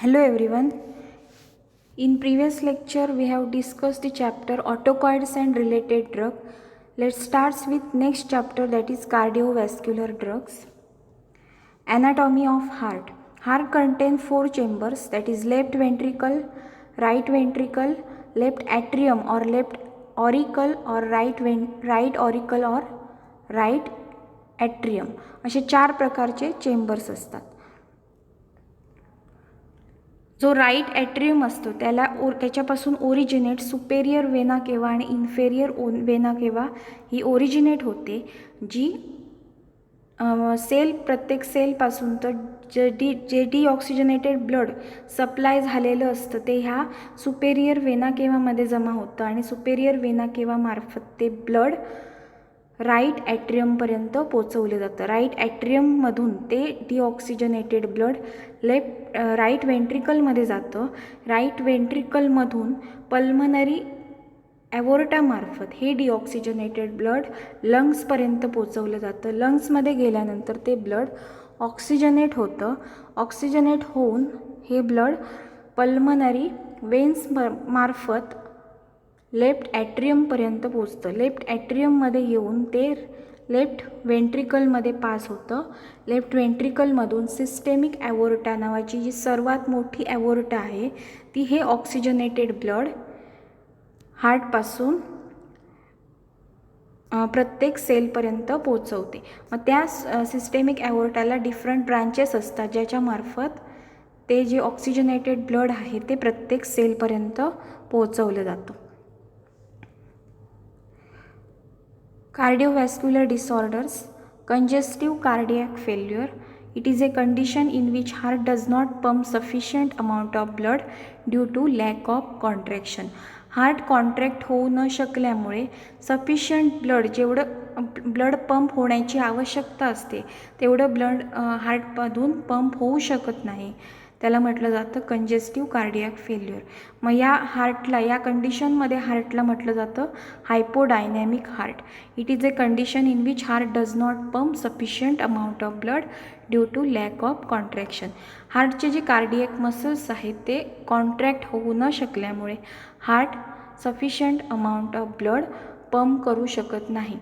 Hello everyone. In previous lecture we have discussed the chapter autocoids and related drug. Let's start with next chapter, that is cardiovascular drugs. Anatomy of heart. Heart contains four chambers, that is left ventricle, right ventricle, left atrium or left auricle or right auricle or right atrium. असे चार प्रकारचे chambers असतात. जो right atrium असतो त्याच्यापासून originate superior vena cava आणि inferior vena cava ही originate होते, जी प्रत्येक सेलपासून तर जे डिऑक्सिजनेटेड ब्लड सप्लाय झालेलं असतं ते ह्या सुपेरियर वेना केवामध्ये जमा होतं आणि सुपेरियर वेना केवामार्फत ते ब्लड राईट ॲट्रियमपर्यंत पोचवले जातं. राईट ॲट्रियममधून ते डिऑक्सिजनेटेड ब्लड राईट वेंट्रिकलमध्ये जातं. राईट वेंट्रिकलमधून पल्मनरी ॲवोर्टामार्फत हे डिऑक्सिजनेटेड ब्लड लंग्सपर्यंत पोचवलं जातं. लंग्समध्ये गेल्यानंतर ते ब्लड ऑक्सिजनेट होतं. ऑक्सिजनेट होऊन हे ब्लड पल्मनरी वेन्स मार्फत लेफ्ट ॲट्रियमपर्यंत पोचतं. लेफ्ट ॲट्रियममध्ये येऊन ते लेफ्ट वेंट्रिकलमध्ये पास होतं. लेफ्ट वेंट्रिकलमधून सिस्टेमिक ॲवोर्टा नावाची जी सर्वात मोठी ॲवोर्टा आहे ती हे ऑक्सिजनेटेड ब्लड हार्टपासून प्रत्येक सेलपर्यंत पोचवते. मग त्या सिस्टेमिक ॲवोर्टाला डिफरंट ब्रांचेस असतात ज्याच्यामार्फत ते जे ऑक्सिजनेटेड ब्लड आहे ते प्रत्येक सेलपर्यंत पोचवलं जातं. Cardiovascular disorders. Congestive cardiac failure. It is a condition in which heart does not pump sufficient amount of blood due to lack of contraction. Heart contract होऊ न शकल्यामुळे सफिशियंट ब्लड पंप होण्याची आवश्यकता असते तेवढं ब्लड हार्टमधून पंप होऊ शकत नाही. त्याला म्हटलं जातं कंजेस्टिव्ह कार्डियाक फेल्युअर. मग या कंडिशनमध्ये हार्टला म्हटलं जातं hypodynamic heart. It is a condition in which heart does not pump sufficient amount of blood due to lack of contraction. हार्टचे जे कार्डियक मसल्स आहेत ते कॉन्ट्रॅक्ट होऊ न शकल्यामुळे heart sufficient amount of blood pump करू शकत नाही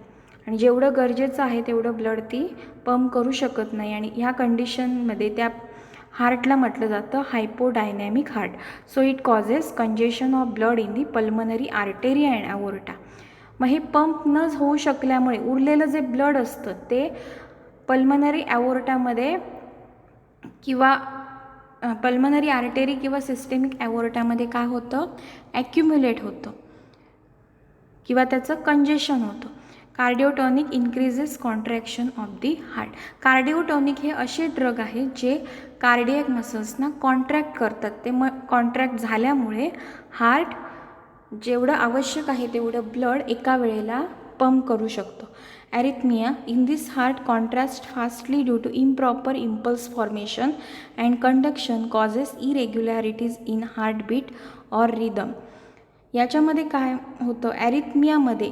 आणि जेवढं गरजेचं आहे तेवढं ब्लड ती पंप करू शकत नाही आणि ह्या कंडिशनमध्ये त्या हार्टला म्हटलं जातं hypodynamic heart. So it causes congestion of blood in the pulmonary artery and aorta. मग हे पंप न होऊ शकल्यामुळे उरलेलं जे ब्लड असतं ते पल्मनरी ॲवोर्टामध्ये किंवा पल्मनरी आर्टेरी किंवा सिस्टेमिक ॲवोर्टामध्ये काय होतं, ॲक्युम्युलेट होतं किंवा त्याचं कंजेशन होतं. Cardiotonic increases contraction of the heart. Cardiotonic हे असे ड्रग आहे जे कार्डियक मसल्सना कॉन्ट्रॅक्ट करतात. ते कॉन्ट्रॅक्ट झाल्यामुळे हार्ट जेवढं आवश्यक आहे तेवढं ब्लड एका वेळेला पंप करू शकतो. Arrhythmia. In this heart contracts fastly due to improper impulse formation and conduction causes irregularities in heartbeat or rhythm. याच्यामध्ये काय होतं, ॲरिथमियामध्ये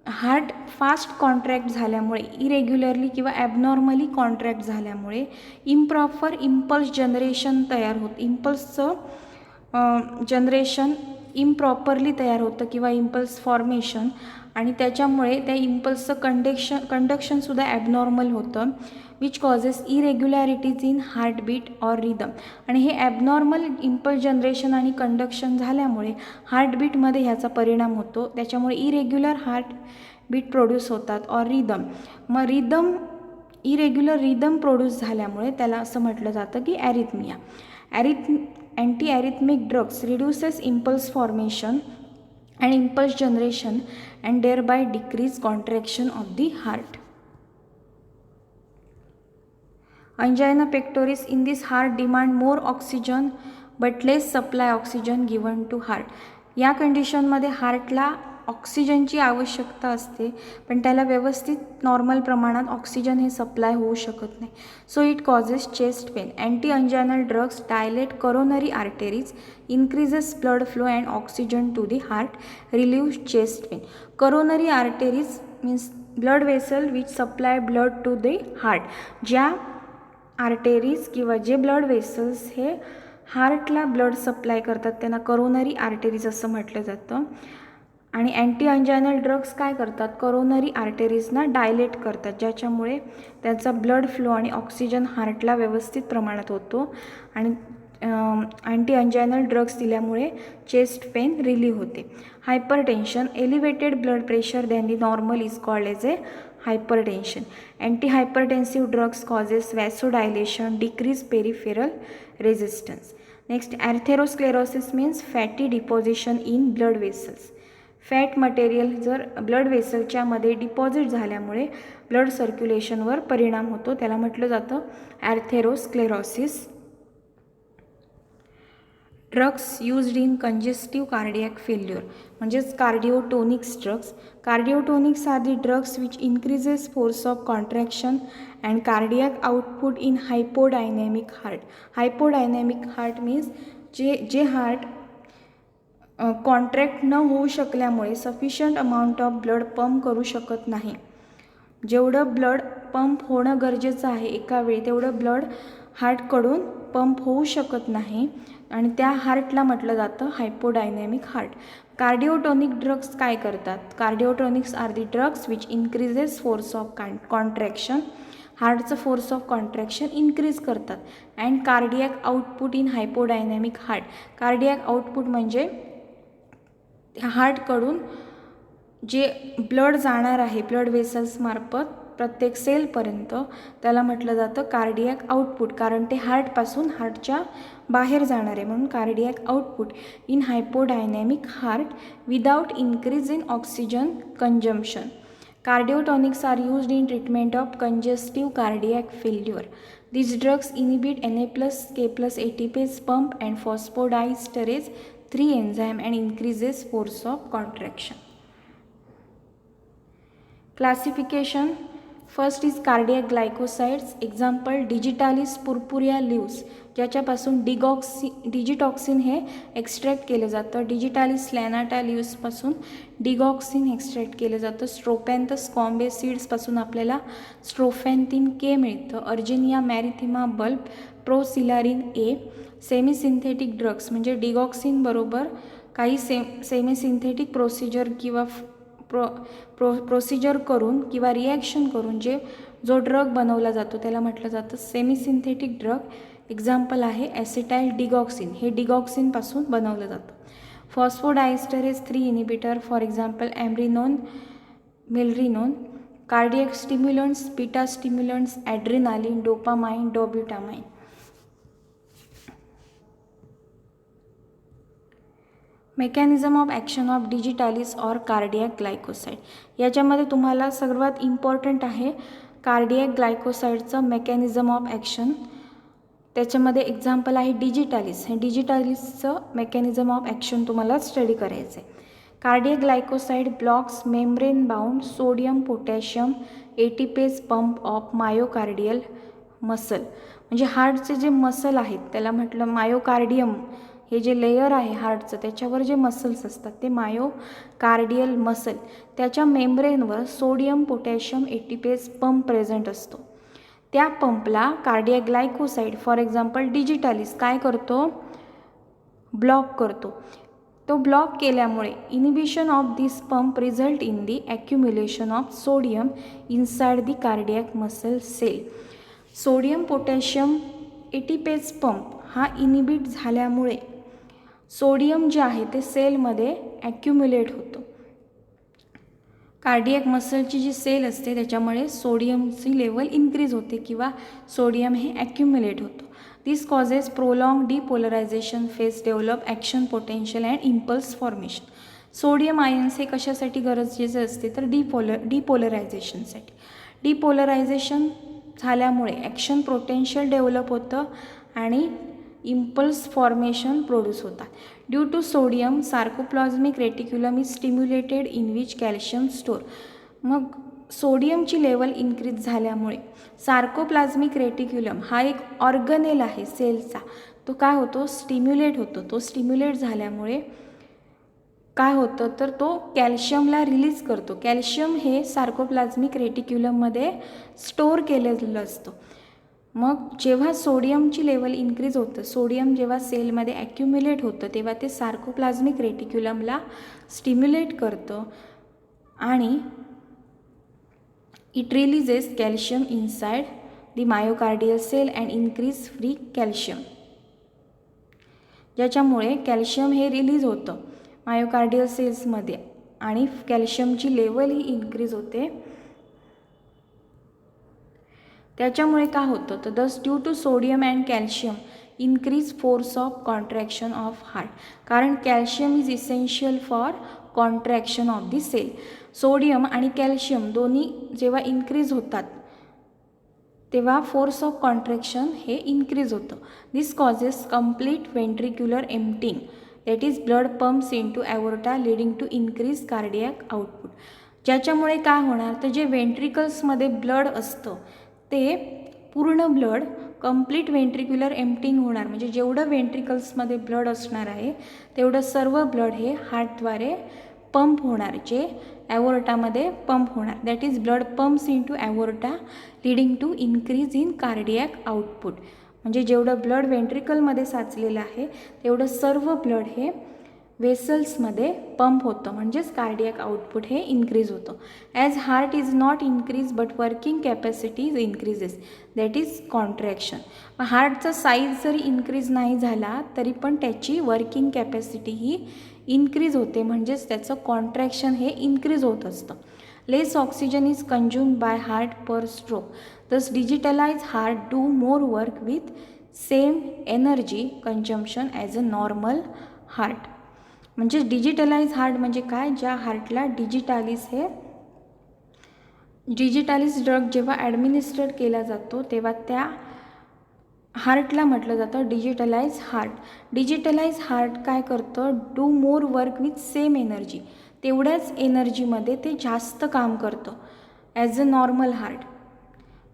हार्ट फास्ट कॉन्ट्रॅक्ट झाल्यामुळे इरेग्युलरली किंवा ॲबनॉर्मली कॉन्ट्रॅक्ट झाल्यामुळे इम्प्रॉपर इम्पल्स जनरेशन तयार होतं. इम्पल्सचं जनरेशन इम्प्रॉपरली तयार होतं किंवा इम्पल्स फॉर्मेशन आणि त्याच्यामुळे त्या इम्पल्सचं कंडक्शनसुद्धा ॲबनॉर्मल होतं which causes irregularities in heartbeat or rhythm. आणि हे ॲबनॉर्मल इम्पल्स जनरेशन आणि कंडक्शन झाल्यामुळे हार्टबीटमध्ये ह्याचा परिणाम होतो. त्याच्यामुळे इरेग्युलर हार्टबीट प्रोड्यूस होतात ऑर रिदम. मग इरेग्युलर रिदम प्रोड्यूस झाल्यामुळे त्याला असं म्हटलं जातं की arrhythmia. Antiarrhythmic drugs reduces impulse formation and impulse generation and thereby decrease contraction of the heart. Angina pectoris. In this heart demand more oxygen but less supply oxygen given to heart. या कंडिशनमध्ये हार्टला ऑक्सिजनची आवश्यकता असते पण त्याला व्यवस्थित normal प्रमाणात oxygen हे सप्लाय होऊ शकत नाही. So it causes chest pain. Anti anginal drugs dilate coronary arteries, increases blood flow and oxygen to the heart, relieves chest pain. Coronary arteries means blood vessel which supply blood to the heart. ज्या आर्टेरीज किंवा जे blood vessels हे हार्टला blood supply करतात, त्यांना coronary arteries असं म्हटलं जातं. आणि अँटी अंजायनल ड्रग्स काय करतात, करोनरी आर्टरीजना डायलेट करतात, ज्याच्यामुळे त्यांचा ब्लड फ्लो आणि ऑक्सिजन हार्टला व्यवस्थित प्रमाणात होतो. आणि अँटी अंजायनल ड्रग्स दिल्यामुळे चेस्ट पेन रिलीव्ह होते. Hypertension, elevated blood pressure than the normal is called as A hypertension. Antihypertensive drugs causes vasodilation, decrease peripheral resistance. Next, atherosclerosis means fatty deposition in blood vessels. Fat material जर blood वेसलच्या मध्ये deposit झाल्यामुळे blood सर्क्युलेशनवर परिणाम होतो, त्याला म्हटलं जातं atherosclerosis. Drugs used in congestive cardiac failure म्हणजेच cardiotonics drugs. Cardiotonics are the drugs which increases force of contraction and cardiac output in hypodynamic heart. Hypodynamic heart means जे हार्ट कॉन्ट्रॅक्ट न होऊ शकल्यामुळे sufficient amount of blood pump करू शकत नाही. जेवढं blood pump होणं गरजेचं आहे एका वेळी तेवढं ब्लड हार्टकडून पंप होऊ शकत नाही आणि त्या हार्टला म्हटलं जातं हायपोडायनॅमिक हार्ट. कार्डिओटोनिक ड्रग्स काय करतात, cardiotonics are the drugs which increases force of contraction, हार्टचं फोर्स ऑफ कॉन्ट्रॅक्शन इन्क्रीज करतात. And cardiac output in hypodynamic heart. Cardiac output म्हणजे हार्टकडून जे ब्लड जाणार आहे ब्लड वेसल्समार्फत प्रत्येक सेलपर्यंत, त्याला म्हटलं जातं कार्डियक आउटपुट, कारण ते हार्टपासून हार्टच्या बाहेर जाणार आहे, म्हणून cardiac output in hypodynamic heart without increase in oxygen consumption. Cardiotonics are used in treatment of congestive cardiac failure. These drugs inhibit Na+K+ATPase pump and phosphodiesterase 3 enzyme and increases force of contraction. Classification. First is cardiac glycosides. Example digitalis purpurea leaves, ज्याच्यापासून digitoxin हे extract केलं जातं. Digitalis लॅनाटा लिव्सपासून digoxin extract केलं जातं. स्ट्रोपॅन्थस कॉम्बे सीड्सपासून आपल्याला स्ट्रोफॅन्थिन के मिळतं. अर्जिनिया मॅरिथिमा bulb, प्रोसिलारिन ए. Semisynthetic drugs म्हणजे digoxin बरोबर काही सेमीसिंथेटिक प्रोसिजर किंवा प्रोसिजर करून किंवा रिॲक्शन करून जो ड्रग बनवला जातो त्याला म्हटलं जातं सेमीसिंथेटिक ड्रग. एक्झाम्पल आहे ॲसिटाइल डिगॉक्सिन, हे डिगॉक्सिनपासून बनवलं जातं. Phosphodiesterase 3 inhibitor for example amrinone, milrinone. Cardiac stimulants, beta stimulants, adrenaline, dopamine, dobutamine. Mechanism of action of digitalis or cardiac glycoside. याच्यामध्ये तुम्हाला सर्वात इम्पॉर्टंट आहे कार्डियक ग्लायकोसाईडचं मेकॅनिझम ऑफ ॲक्शन. त्याच्यामध्ये एक्झाम्पल आहे डिजिटालिस. हे डिजिटालिसचं मेकॅनिझम ऑफ ॲक्शन तुम्हाला स्टडी करायचं आहे. Cardiac glycoside blocks membrane bound sodium potassium ATPase pump of myocardial muscle. म्हणजे हार्टचे जे मसल आहेत त्याला म्हटलं मायोकार्डियम, हे जे लेयर आहे हार्टचं त्याच्यावर जे मसल्स असतात ते मायोकार्डियल मसल, त्याच्या मेम्ब्रेनवर sodium potassium ATPase pump present असतो. त्या पंपला cardiac glycoside for example digitalis काय करतो, ब्लॉक करतो. तो ब्लॉक केल्यामुळे inhibition of this pump result in the accumulation of sodium inside the cardiac muscle cell. Sodium potassium ATPase pump हा inhibit झाल्यामुळे सोडियम जे आहे ते सेलमध्ये ॲक्युम्युलेट होतो. कार्डियक मसलची जी सेल असते त्याच्यामुळे सोडियमची लेवल इन्क्रीज होते किंवा सोडियम हे ॲक्युम्युलेट होतो. This causes prolong depolarization phase develop action potential and impulse formation. Sodium ions हे कशासाठी गरजेचे असते तर डिपोलरायझेशनसाठी. डिपोलरायझेशन झाल्यामुळे ॲक्शन पोटेन्शियल डेव्हलप होतं आणि इम्पल्स फॉर्मेशन प्रोड्यूस होतात. Due to sodium sarcoplasmic reticulum is stimulated in which calcium store. मग सोडियमची लेवल इन्क्रीज झाल्यामुळे सार्कोप्लाझ्मिक रेटिक्युलम हा एक ऑर्गनेल आहे सेलचा, तो काय होतो स्टिम्युलेट होतो. तो स्टिम्युलेट झाल्यामुळे काय होतं तर तो कॅल्शियमला रिलीज करतो. कॅल्शियम हे सार्कोप्लाझ्मिक रेटिक्युलममध्ये स्टोअर केलेलं असतं. मग जेव्हा सोडियमची लेवल इन्क्रीज होतं, सोडियम जेव्हा सेलमध्ये ॲक्युम्युलेट होतं तेव्हा ते सार्कोप्लाझ्मिक रेटिक्युलमला स्टिम्युलेट करतं आणि it releases calcium inside the myocardial cell and increase free calcium, ज्याच्यामुळे कॅल्शियम हे रिलीज होतं मायोकार्डियल सेल्समध्ये आणि कॅल्शियमची लेवल ही इन्क्रीज होते. त्याच्यामुळे काय होतं तर thus due to sodium and calcium increase force of contraction of heart, कारण calcium is essential for contraction of the cell. Sodium आणि कॅल्शियम दोन्ही जेव्हा इन्क्रीज होतात तेव्हा फोर्स ऑफ कॉन्ट्रॅक्शन हे इन्क्रीज होतं. This causes complete ventricular emptying, that is blood pumps into aorta leading to increase cardiac output. ज्याच्यामुळे काय होणार तर जे वेंट्रिकल्समध्ये ब्लड असतं ते पूर्ण ब्लड कंप्लीट वेंट्रिक्युलर एम्प्टिंग होणार, म्हणजे जेवढं वेंट्रिकल्समध्ये ब्लड असणार आहे तेवढं सर्व ब्लड हे हार्टद्वारे पंप होणार, जे ॲवोर्टामध्ये पंप होणार. That is blood pumps into aorta leading to increase in cardiac output, म्हणजे जेवढं ब्लड वेंट्रिकलमध्ये साचलेलं आहे तेवढं सर्व ब्लड हे वेसल्समध्ये पंप होतं, म्हणजेच कार्डियक आउटपुट हे इन्क्रीज होतं. As heart is not increase but working capacity is increases, that is contraction. हार्टचा साईज जरी इन्क्रीज नाही झाला तरी पण त्याची वर्किंग कॅपॅसिटी ही इन्क्रीज होते, म्हणजेच त्याचं कॉन्ट्रॅक्शन हे इन्क्रीज होत असतं. Less oxygen is consumed by heart per stroke, thus digitalized heart do more work with same energy consumption as a normal heart. म्हणजे डिजिटलाइज हार्ट म्हणजे काय, ज्या हार्टला डिजिटॅलिस ड्रग जेव्हा ॲडमिनिस्ट्रेट केला जातो तेव्हा त्या हार्टला म्हटलं जातं डिजिटलाइज हार्ट. डिजिटलाइज हार्ट काय करतं, do more work with same energy, तेवढ्याच एनर्जीमध्ये ते जास्त काम करतं ॲज अ नॉर्मल हार्ट.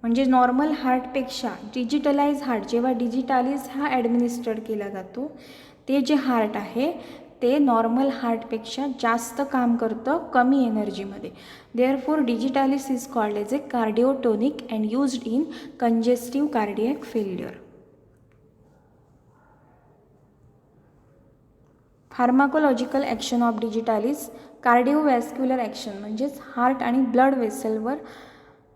म्हणजे नॉर्मल हार्टपेक्षा डिजिटलाइज हार्ट, जेव्हा डिजिटॅलिस हा ॲडमिनिस्ट्रेट केला जातो ते जे हार्ट आहे ते नॉर्मल हार्टपेक्षा जास्त काम करतं कमी एनर्जीमध्ये. Therefore digitalis is called as a cardiotonic and used in congestive cardiac failure. Pharmacological action of digitalis, cardiovascular action म्हणजेच हार्ट आणि ब्लड वेसलवर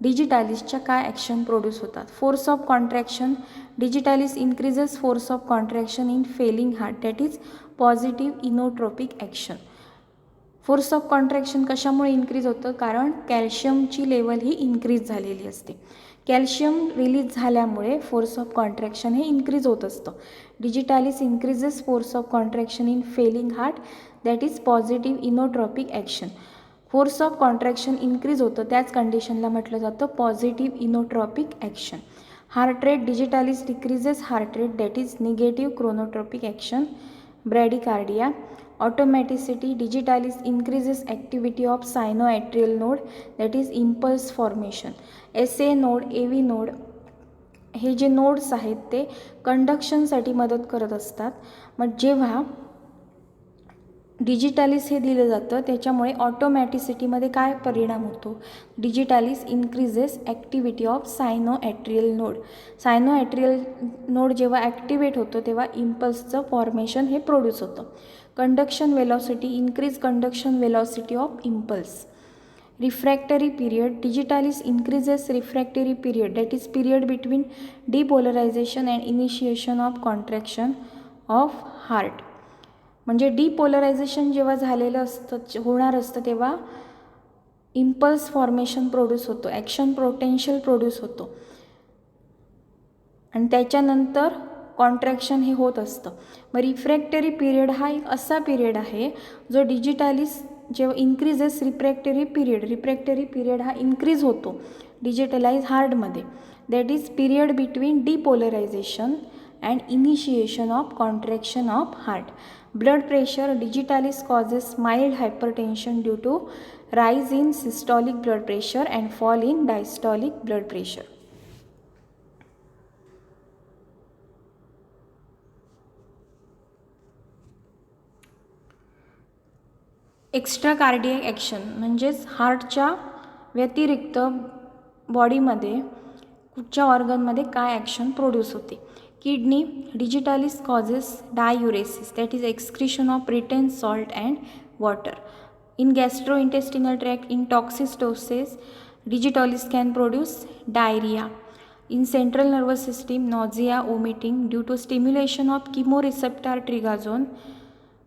डिजिटॅलिसच्या काय ॲक्शन प्रोड्यूस होतात. Force of contraction, digitalis increases force of contraction in failing heart, that is positive inotropic action. Force of contraction कशामुळे increase होतं, कारण कॅल्शियमची लेवल ही इन्क्रीज झालेली असते. कॅल्शियम रिलीज झाल्यामुळे फोर्स ऑफ कॉन्ट्रॅक्शन हे इन्क्रीज होत असतं. Digitalis increases force of contraction in failing heart, that is positive inotropic action. Force of contraction increase होतं त्याच कंडिशनला म्हटलं जातं positive inotropic action. Heart rate, digitalis decreases heart rate, that is negative chronotropic action. Bradycardia. Automaticity, digitalis increases activity of sinoatrial node, that is impulse formation. SA node, AV node हे जे nodes आहेत ते कंडक्शनसाठी मदत करत असतात. मग जेव्हा डिजिटॅलिस हे दिलं जातं त्याच्यामुळे ऑटोमॅटिसिटीमध्ये काय परिणाम होतो, digitalis increases activity of sinoatrial node. Sinoatrial node जेव्हा ॲक्टिवेट होतं तेव्हा इम्पल्सचं फॉर्मेशन हे प्रोड्यूस होतं. Conduction velocity, increase conduction velocity of impulse. Refractory period, digitalis increases refractory period, that is period between डिपोलरायझेशन and initiation of contraction of heart. म्हणजे depolarization जेव्हा झालेलं होणार असतं तेव्हा इम्पल्स फॉर्मेशन प्रोड्यूस होतो, ॲक्शन पोटेन्शियल प्रोड्यूस होतो आणि त्याच्यानंतर कॉन्ट्रॅक्शन हे होत असतं. मग रिफ्रॅक्टरी पिरियड हा एक असा पिरियड आहे जो डिजिटॅलिस जेव्हा इन्क्रीजेस रिफ्रॅक्टरी पिरियड हा इन्क्रीज होतो डिजिटलाइज हार्टमध्ये, that is period between डिपोलरायझेशन and initiation of contraction of heart. Blood pressure, digitalis causes mild hypertension due to rise in systolic blood pressure and fall in diastolic blood pressure. Extra cardiac action म्हणजेच हार्टच्या व्यतिरिक्त बॉडीमध्ये कुठच्या ऑर्गनमध्ये काय action produce होते. Kidney, digitalis causes diuresis, that is excretion of retain salt and water. In gastrointestinal tract, in toxistosis, digitalis can produce diarrhea. In central nervous system, nausea, vomiting due to stimulation of chemoreceptor trizone.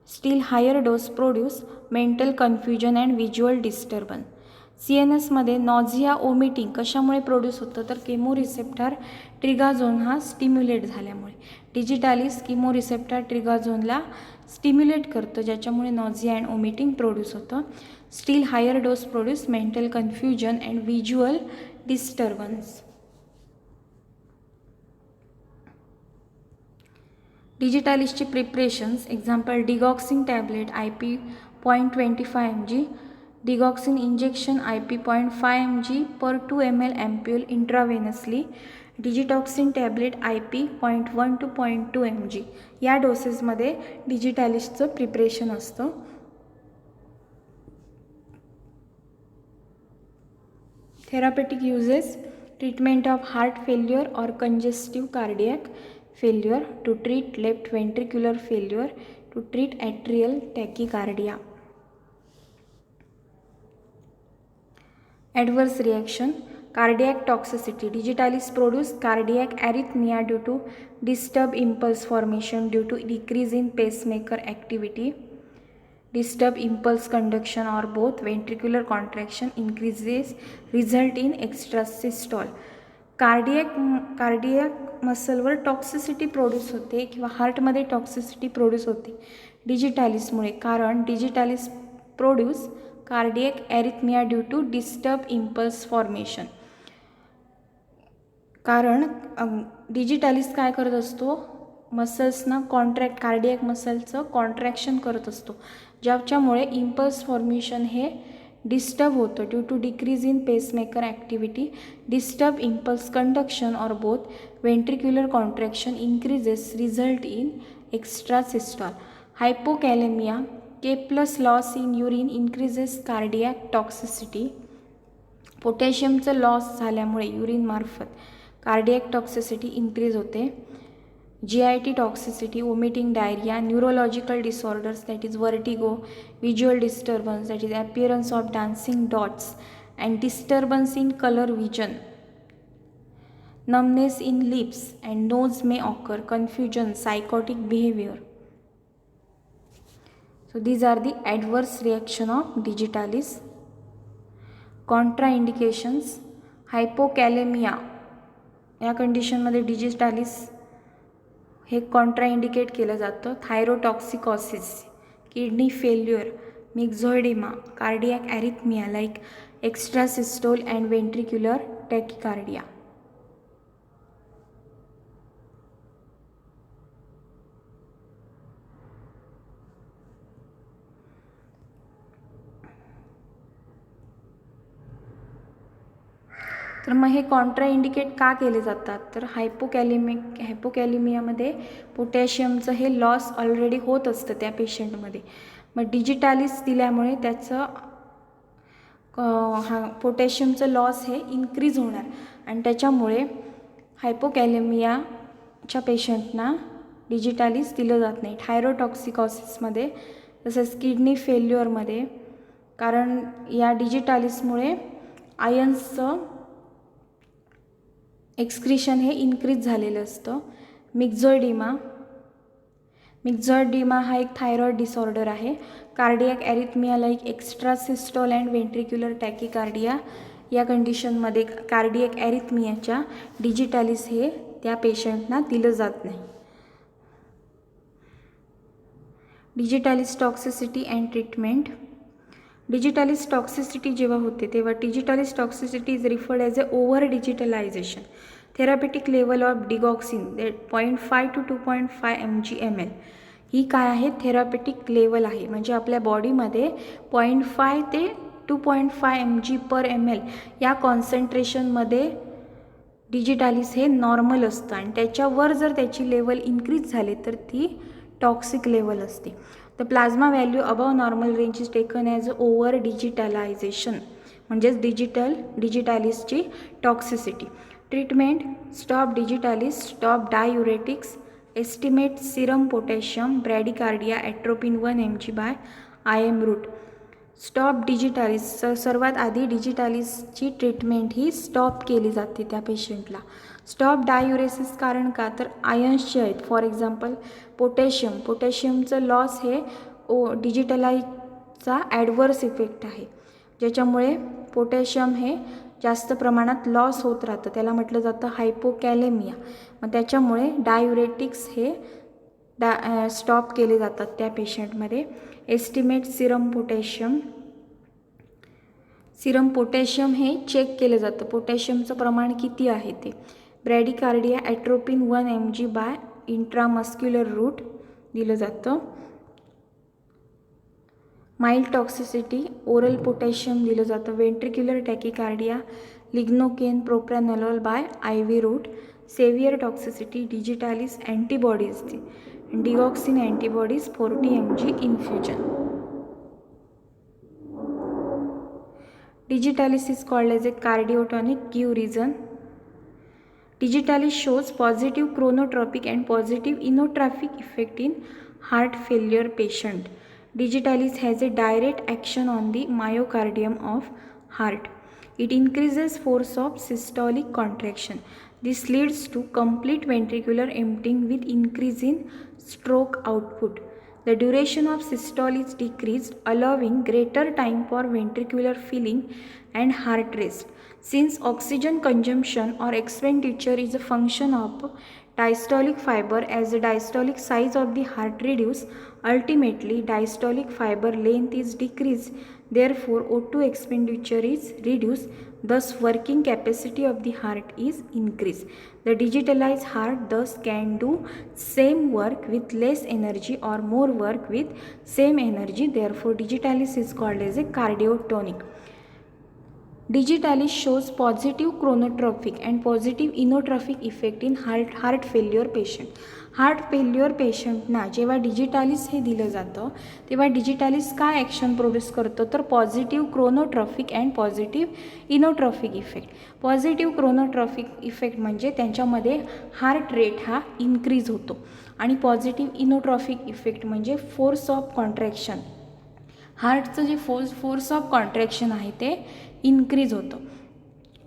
Still higher dose produce mental confusion and visual disturbance. CNS मध्ये नॉझिया, omitting कशामुळे produce होतं तर chemoreceptor ट्रिगाझोन हा stimulate झाल्यामुळे. Digitalis chemoreceptor ट्रिगाझोनला stimulate करतं ज्याच्यामुळे nausea and vomiting produce होतं. Still higher dose produce mental confusion and visual disturbance. डिजिटालिसची preparations example digoxin tablet IP 0.25 mg, digoxin injection IP 0.5 mg per 2 ml ampule intravenously, digitoxin tablet IP 0.1 to 0.2 mg. या डोसेसमध्ये डिजिटालिसचं preparation असतं. Therapeutic uses treatment of heart failure और congestive cardiac failure, to treat left ventricular failure, to treat atrial tachycardia. Adverse reaction cardiac toxicity. Digitalis produce cardiac arrhythmia due to disturbed impulse formation due to decrease in pacemaker activity, disturbed impulse conduction or both. Ventricular contraction increases result in extrasystole. Cardiac मसलवर toxicity produce होते किंवा हार्टमध्ये toxicity produce होते डिजिटालिसमुळे, कारण digitalis produce cardiac arrhythmia due to disturb impulse formation. कारण digitalis काय करत असतो, मसल्सना कॉन्ट्रॅक्ट, कार्डियक मसलचं कॉन्ट्रॅक्शन करत असतो ज्याच्यामुळे इम्पल्स फॉर्मेशन हे डिस्टर्ब होतं due to decrease in pacemaker activity, disturb impulse conduction और both. Ventricular contraction increases result in extrasystole. Hypokalaemia K+ loss in urine increases cardiac toxicity. पोटॅशियमचं loss झाल्यामुळे युरिनमार्फत cardiac toxicity increase होते. GIT toxicity, vomiting, diarrhoea. Neurological disorders that is vertigo, visual disturbance that is appearance of dancing dots and disturbance in colour vision. numbness in lips and nose may occur, confusion, psychotic behavior. So these are the adverse reaction of digitalis. Contraindications hypokalemia या कंडिशनमध्ये digitalis हे contraindicate केलं जातं. Thyrotoxicosis, kidney failure, myxoedema, cardiac arrhythmia like extrasystole and ventricular tachycardia. तर मग हे contraindicate का केले जातात तर हायपोकॅलेमियामध्ये पोटॅशियमचं हे लॉस ऑलरेडी होत असतं त्या पेशंटमध्ये. मग डिजिटालिस दिल्यामुळे त्याचं पोटॅशियमचं लॉस हे इन्क्रीज होणार आणि त्याच्यामुळे हायपोकॅलेमियाच्या पेशंटना डिजिटालिस दिलं जात नाही. थायरोटॉक्सिकॉसिसमध्ये तसंच किडनी फेल्युअरमध्ये, कारण या डिजिटालिसमुळे आयन्सचं एक्सक्रिशन हे इन्क्रीज झालेलं असतं. मिक्झोइडिमा हा एक थायरॉइड डिसऑर्डर आहे. Cardiac arrhythmia like extrasystole and ventricular टॅकिकार्डिया या कंडिशनमध्ये कार्डियक ॲरिथमियाच्या डिजिटालिस हे त्या पेशंटना दिलं जात नाही. Digitalis toxicity and treatment. Digitalis toxicity जेव्हा होते तेव्हा digitalis toxicity is referred as a over digitalisation. Therapeutic level of digoxin 0.5 to 2.5 mg/ml ही काय आहे, थेरापेटिक लेवल आहे. म्हणजे आपल्या बॉडीमध्ये 0.5 ते 2.5 mg/ml या कॉन्सन्ट्रेशनमध्ये डिजिटालिस हे नॉर्मल असतं आणि त्याच्यावर जर त्याची लेवल इन्क्रीज झाली तर ती टॉक्सिक लेवल असते. The plasma value above normal range is taken as over digitalisation म्हणजेच डिजिटालिसची toxicity. Treatment: stop digitalis, stop diuretics, estimate serum potassium, bradycardia, atropine 1 mg by IM route. Stop digitalis, सर्वात आधी डिजिटालिसची treatment ही stop केली जाते त्या पेशंटला. Stop डायुरेसिस कारण का, तर आयन्सचे आहेत. फॉर एक्झाम्पल पोटॅशियमचं लॉस हे डिजिटलाइजचा ॲडवर्स इफेक्ट आहे, ज्याच्यामुळे पोटॅशियम हे जास्त प्रमाणात लॉस होत राहतं. त्याला म्हटलं जातं हायपोकॅलेमिया. मग त्याच्यामुळे डायुरेटिक्स हे स्टॉप केले जातात त्या पेशंटमध्ये. एस्टिमेट सिरम पोटॅशियम हे चेक केलं जातं, पोटॅशियमचं प्रमाण किती आहे ते. Bradycardia atropine 1 mg by intramuscular route दिलं जातं. माइल्ड टॉक्सिसिटी ओरल पोटॅशियम दिलं जातं. Ventricular tachycardia lignocaine propranolol by IV route. Severe toxicity digitalis antibodies digoxin antibodies 40 mg infusion. Digitalis is called as a cardiotonic. Give reason. Digitalis shows positive chronotropic and positive inotropic effect in heart failure patient. Digitalis has a direct action on the myocardium of heart. It increases force of systolic contraction. This leads to complete ventricular emptying with increase in stroke output. The duration of systole is decreased, allowing greater time for ventricular filling and heart rest. Since oxygen consumption or expenditure is a function of diastolic fiber, as the diastolic size of the heart reduces, ultimately diastolic fiber length is decreased. Therefore, O2 expenditure is reduced. Thus, working capacity of the heart is increased. The digitalized heart thus can do same work with less energy or more work with same energy. Therefore, digitalis is called as a cardiotonic. Digitalis shows positive chronotropic and positive inotropic effect in heart failure patient. Heart failure पेशंटना जेव्हा digitalis हे दिलं जातं तेव्हा digitalis काय action produce करतं, तर positive chronotropic and positive inotropic effect. Positive chronotropic effect म्हणजे त्यांच्यामध्ये हार्ट रेट हा इन्क्रीज होतो आणि पॉझिटिव्ह इनोट्रॉफिक इफेक्ट म्हणजे फोर्स ऑफ कॉन्ट्रॅक्शन, हार्टचं जे फोर्स ऑफ कॉन्ट्रॅक्शन आहे ते इन्क्रीज होतं.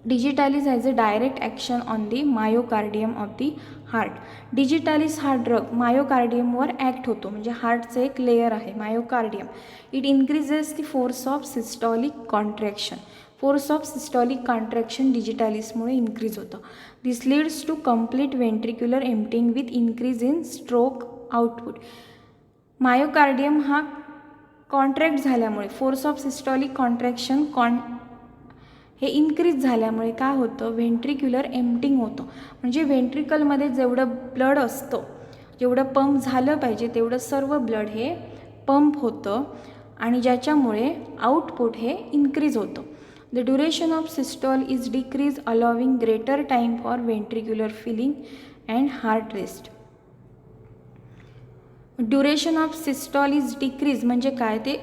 Digitalis has a direct action on the myocardium of the heart. Digitalis हा ड्रग मायोकार्डियमवर ॲक्ट होतो, म्हणजे हार्टचं एक लेयर आहे myocardium. It increases the force of systolic contraction. Force of systolic contraction डिजिटालिसमुळे इन्क्रीज होतं. This leads to complete ventricular emptying with increase in stroke output. Myocardium हा कॉन्ट्रॅक्ट झाल्यामुळे फोर्स ऑफ सिस्टॉलिक कॉन्ट्रॅक्शन हे increase झाल्यामुळे काय होतं, ventricular emptying होतं. म्हणजे व्हेंट्रिकलमध्ये जेवढं ब्लड असतं, जेवढं पंप झालं पाहिजे तेवढं सर्व ब्लड हे पंप होतं आणि ज्याच्यामुळे आउटपुट हे इन्क्रीज होतं. The duration of systole is decrease, allowing greater time for ventricular filling and heart rest. Duration of systole is decrease म्हणजे काय, ते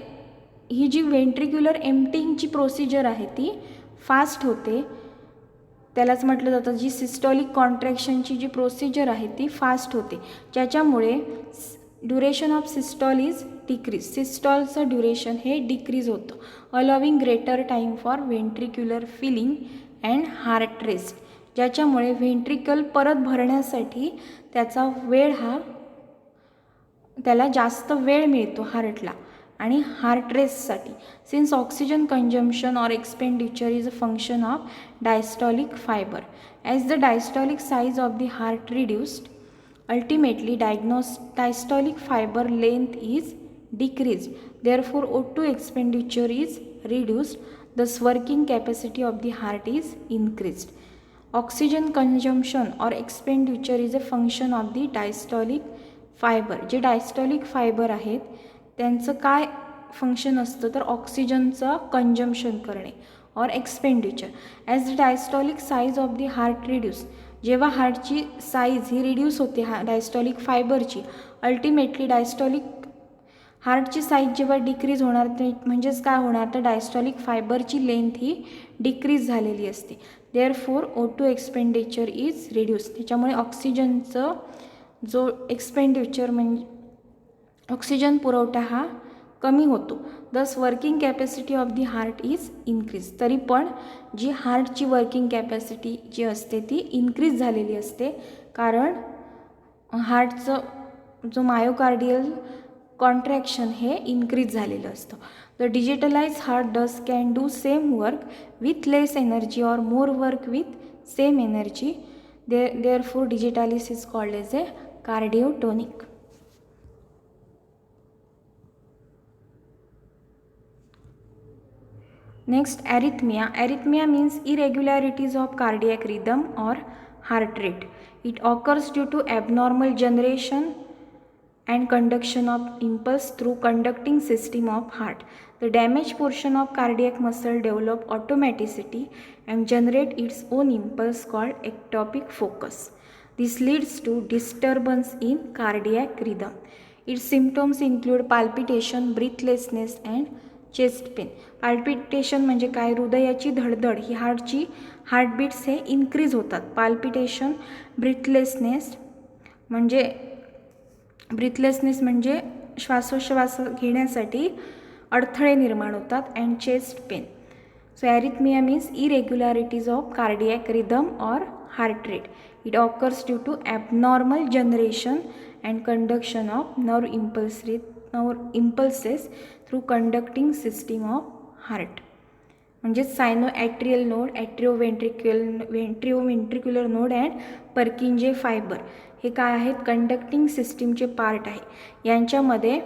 ही जी व्हेंट्रिक्युलर एम्प्टिंगची प्रोसिजर आहे ती फास्ट होते. त्यालाच म्हटलं जातं जी सिस्टॉलिक कॉन्ट्रॅक्शनची जी प्रोसिजर आहे ती फास्ट होते, ज्याच्यामुळे duration of systole is decrease. सिस्टॉलचं ड्युरेशन हे डिक्रीज होतं, allowing greater time for ventricular filling and heart rest, ज्याच्यामुळे व्हेंट्रिकल परत भरण्यासाठी त्याला जास्त वेळ मिळतो हार्टला आणि हार्ट रेस्टसाठी. Since oxygen consumption or expenditure is a function of diastolic fibre, as the diastolic size of the heart reduced, ultimately diastolic fibre length is decreased. Therefore, O2 expenditure is reduced. Thus, working capacity of the heart is increased. Oxygen consumption or expenditure is a function of the diastolic fiber. जे diastolic fibre आहेत त्यांचं काय function असतं तर ऑक्सिजनचं consumption करणे और expenditure. As the diastolic size of the heart reduce, जेव्हा हार्टची साईज ही रिड्यूस होते डायस्टॉलिक फायबरची, अल्टिमेटली डायस्टॉलिक हार्टची साईज जेव्हा डिक्रीज होणार ते म्हणजेच काय होणार तर डायस्टॉलिक फायबरची लेंथ ही डिक्रीज झालेली असते. Therefore O2 expenditure is reduce. त्याच्यामुळे ऑक्सिजनचं जो एक्सपेंडिचर म्हणजे ऑक्सिजन पुरवठा हा कमी होतो. दस working capacity of the heart is increase. तरी पण जी हार्टची वर्किंग कॅपॅसिटी जी असते ती इन्क्रीज झालेली असते, कारण हार्टचं जो मायोकार्डियल कॉन्ट्रॅक्शन हे इन्क्रीज झालेलं असतं. The digitalise heart does can do same work with less energy or more work with same energy. Therefore digitalis is called as a cardiotonic. Next, arrhythmia. Arrhythmia means irregularities of cardiac rhythm or heart rate. It occurs due to abnormal generation and conduction of impulse through conducting system of heart. The damaged portion of cardiac muscle develop automaticity and generate its own impulse called ectopic focus. This leads to disturbance in cardiac rhythm. Its symptoms include palpitation, breathlessness and chest pain. Palpitation म्हणजे काय? हृदयाची धडधड ही heartbeats हे increase होतात. Palpitation, breathlessness म्हणजे श्वासोच्छ्वास घेण्यासाठी अडथळे निर्माण होतात. And chest pain. So arrhythmia means irregularities of cardiac rhythm or heart rate. It occurs due to abnormal generation and conduction of nerve impulses through conducting system of heart. म्हणजे sino atrial node, ventrioventricular node and Purkinje fibre हे काय आहेत? Conducting सिस्टीमचे part आहे. यांच्यामध्ये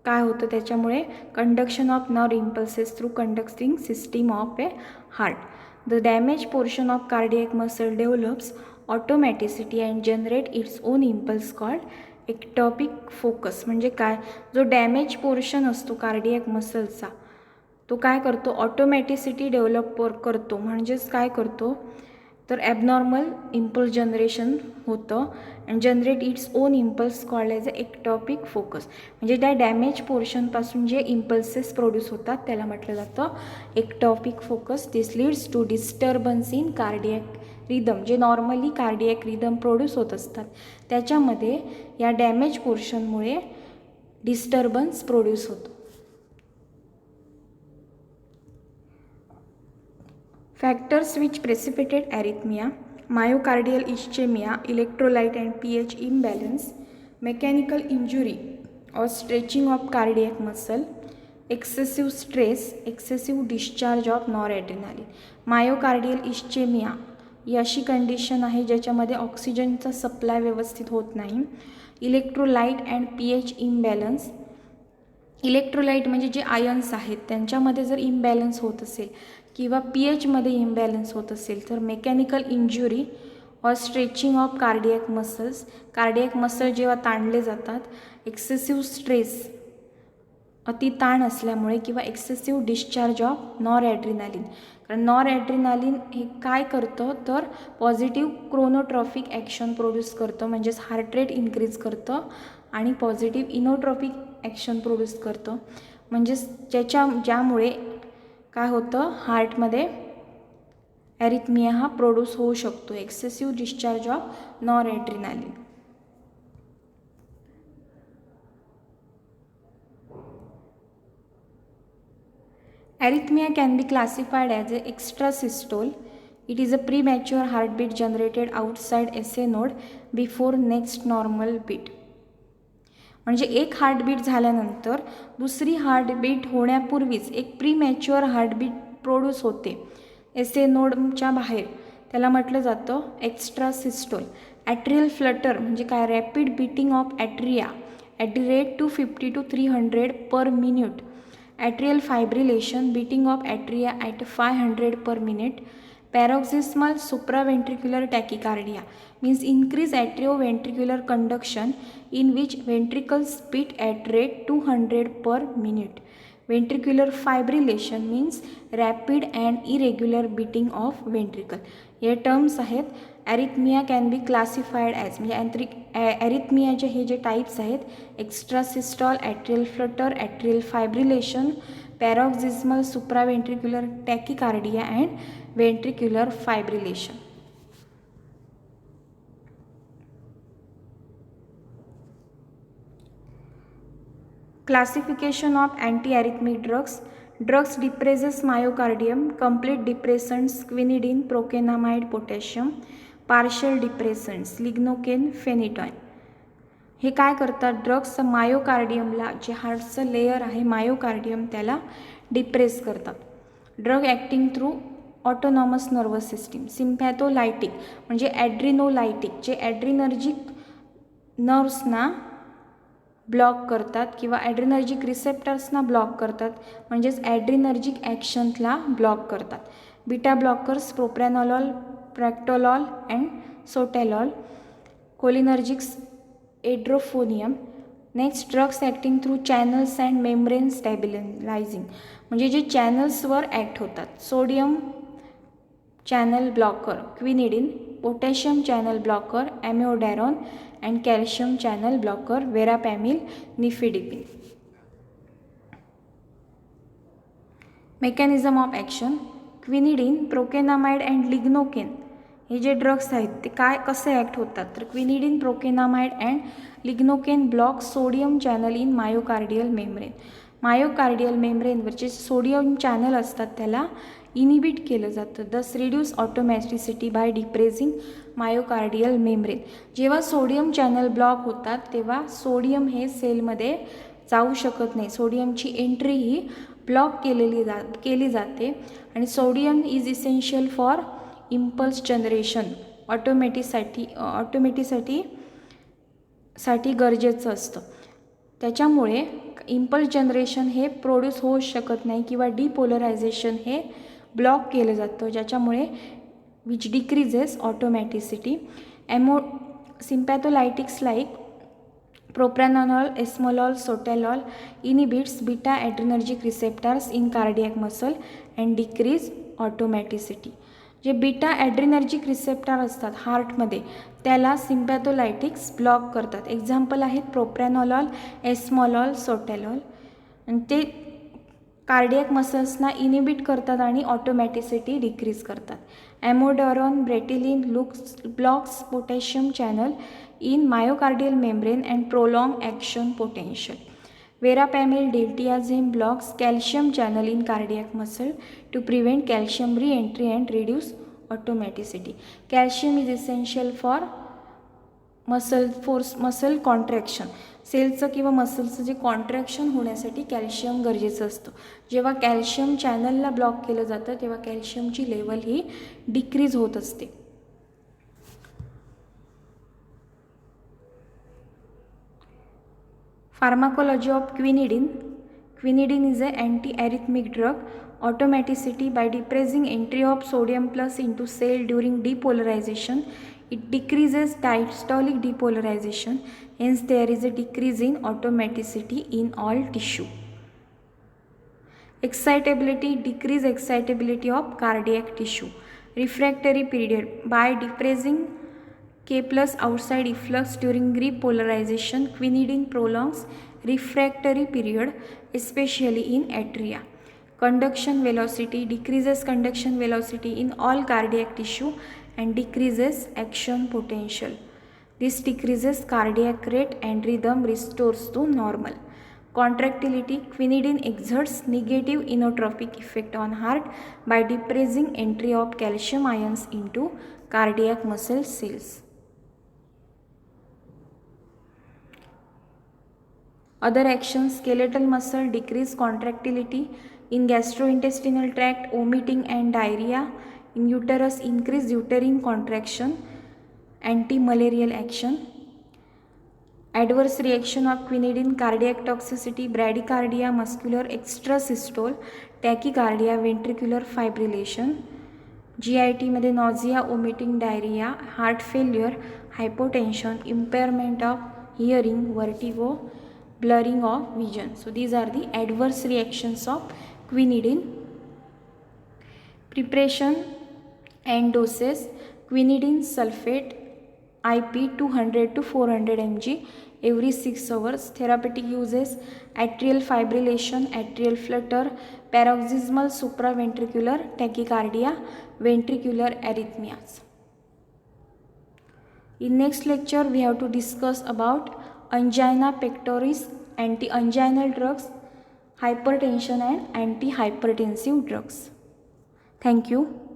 काय होतं? त्याच्यामुळे conduction of nerve impulses through conducting system of a heart. The damage portion of cardiac muscle develops automaticity and generate its own impulse called ectopic focus. म्हणजे काय? जो डॅमेज पोर्शन असतो कार्डियक मसलचा तो काय करतो? ऑटोमॅटिसिटी डेव्हलप करतो. म्हणजेच काय करतो? तर ॲबनॉर्मल इम्पल्स जनरेशन होतं and generate its own impulse called as a ectopic focus. म्हणजे त्या डॅमेज पोर्शनपासून जे इम्पल्सेस प्रोड्यूस होतात त्याला म्हटलं जातं ectopic focus. This leads to disturbance in cardiac rhythm. जे नॉर्मली कार्डियक रिदम प्रोड्यूस होत असतात त्याच्यामध्ये या डॅमेज पोर्शनमुळे डिस्टर्बन्स प्रोड्यूस होतो. Factors which precipitate arrhythmia: myocardial ischaemia, electrolyte and pH imbalance, mechanical injury or stretching of cardiac muscle, excessive stress, excessive discharge of noradrenaline. Myocardial ischaemia ही अशी condition आहे ज्याच्यामध्ये ऑक्सिजनचा सप्लाय व्यवस्थित होत नाही. Electrolyte and pH imbalance. Electrolyte म्हणजे जे आयन्स आहेत त्यांच्यामध्ये जर इम्बॅलन्स होत असेल किंवा pHमध्ये इम्बॅलन्स होत असेल तर मेकॅनिकल इंजुरी और stretching of cardiac muscles. Cardiac muscle जेव्हा ताणले जातात, एक्सेसिव्ह स्ट्रेस अति ताण असल्यामुळे किंवा एक्सेसिव्ह डिस्चार्ज ऑफ नॉरॲड्रिनालिन. कारण नॉरॲड्रिनालिन हे काय करतं तर पॉझिटिव्ह क्रोनोट्रॉफिक ॲक्शन प्रोड्यूस करतं, म्हणजेच हार्ट रेट इन्क्रीज करतं आणि पॉझिटिव्ह इनोट्रॉपिक ॲक्शन प्रोड्यूस करतं. म्हणजेच ज्यामुळे काय होतं? हार्टमध्ये ॲरिथमिया हा प्रोड्यूस होऊ शकतो. Excessive discharge of noradrenaline. Arrhythmia can be classified as an extrasystole. It is a premature heartbeat generated outside SA node before next normal beat. म्हणजे एक हार्टबीट झाल्यानंतर दुसरी हार्टबीट होण्यापूर्वीच एक प्रीमॅच्युअर हार्टबीट प्रोड्यूस होते SA नोडच्या बाहेर. त्याला म्हटलं जातं एक्स्ट्रासिस्टोल. ॲट्रियल फ्लटर म्हणजे काय? Rapid beating of atria at the rate 250 to 300 per minute. Atrial fibrillation, beating of atria at 500 per minute. Paroxysmal supraventricular tachycardia means increased atrioventricular conduction in which ventricles beat at rate 200 per minute. Ventricular fibrillation means rapid and irregular beating of ventricle. हे terms आहेत. Arrhythmia can be classified as म्हणजे ॲरिथमियाचे हे जे types आहेत extrasystole, atrial flutter, atrial fibrillation, paroxysmal supraventricular tachycardia and ventricular fibrillation. Classification of antiarrhythmic drugs. Drugs depresses myocardium, complete depressants quinidine, procainamide, potassium, partial depressants lignocaine, phenytoin. हे काय करतात, drugs मायोकार्डियमला, जे हार्टचं लेयर आहे मायोकार्डियम, त्याला depress करतात. Drug acting through autonomous nervous system. Sympatholytic म्हणजे ॲड्रिनोलायटिक, जे ॲड्रिनर्जिक नर्व्सना ब्लॉक करतात किंवा ॲड्रिनर्जिक रिसेप्टर्सना ब्लॉक करतात, म्हणजेच ॲड्रिनर्जिक ॲक्शनला ब्लॉक करतात. Beta blockers propranolol, practolol and sotalol. Cholinergics edrophonium. Next drugs acting through channels and membrane stabilising, म्हणजे जे चॅनल्सवर ॲक्ट होतात. Sodium channel blocker quinidine, potassium channel blocker amiodarone and calcium channel blocker verapamil, nifedipine. Mechanism of action. Quinidine, procainamide and lignocaine हे जे drugs आहेत ते काय कसे ॲक्ट होतात, तर quinidine, procainamide and lignocaine block sodium channel in myocardial membrane. Myocardial मेम्ब्रेनवरचे sodium channel असतात त्याला इनिबिट केलं जातं. Thus reduce automaticity by depressing myocardial membrane. जेव्हा सोडियम चॅनल ब्लॉक होतात तेव्हा सोडियम हे सेलमध्ये जाऊ शकत नाही. सोडियमची एंट्री ही ब्लॉक केली जाते आणि sodium is essential for impulse generation. ऑटोमॅटिसाठी गरजेचं असतं. त्याच्यामुळे इम्पल्स जनरेशन हे प्रोड्यूस होऊ शकत नाही किंवा डिपोलरायझेशन हे ब्लॉक केलं जातं, ज्याच्यामुळे which decreases automaticity. Sympatholytics like propranolol, esmolol, sotalol inhibits beta adrenergic receptors in cardiac muscle and decrease automaticity. जे बीटा ॲड्रिनर्जिक रिसेप्टर असतात हार्टमध्ये त्याला सिम्पॅथोलायटिक्स ब्लॉक करतात. एक्झाम्पल आहेत प्रोप्रॅनॉलॉल, एस्मॉलॉल, सोटॅलॉल. आणि ते कार्डियक मसल्सना इनिबिट करतात आणि ऑटोमॅटिसिटी डिक्रीज करतात. Amiodarone, bretylium blocks potassium channel in myocardial membrane and prolong action potential. Verapamil, diltiazem blocks calcium channel in cardiac muscle to prevent calcium re-entry and reduce automaticity. Calcium is essential for muscle contraction. सेलचं किंवा मसलचं जे contraction होण्यासाठी calcium गरजेचं असतं. जेव्हा calcium चॅनलला block केलं जातं तेव्हा कॅल्शियमची लेवल ही डिक्रीज होत असते. Pharmacology of quinidine. Quinidine is an anti-arrhythmic drug. Automaticity by depressing entry of sodium plus into cell during depolarization. It decreases diastolic depolarization. Hence, there is a decrease in automaticity in all tissue. Excitability, decrease excitability of cardiac tissue. Refractory period by depressing K plus outside efflux during repolarization. Quinidine prolongs refractory period, especially in atria. Conduction velocity, decreases conduction velocity in all cardiac tissue and decreases action potential. This decreases cardiac rate and rhythm restores to normal. Contractility, quinidine exerts negative inotropic effect on heart by depressing entry of calcium ions into cardiac muscle cells. Other actions, skeletal muscle, decrease contractility. In gastrointestinal tract, vomiting and diarrhea. In uterus, increase uterine contraction. Anti-malarial action. Adverse reaction of quinidine, cardiac toxicity, bradycardia, muscular extrasystole, tachycardia, ventricular fibrillation. GIT मध्ये nausea, vomiting, diarrhea, heart failure, hypotension, impairment of hearing, vertigo, blurring of vision. So these are the adverse reactions of quinidine. Preparation and doses. Quinidine sulfate IP 200 to 400 mg every 6 hours. Therapeutic uses: atrial fibrillation, atrial flutter, paroxysmal supraventricular tachycardia, ventricular arrhythmias. In next lecture, we have to discuss about angina pectoris, anti-anginal drugs, hypertension and antihypertensive drugs. Thank you.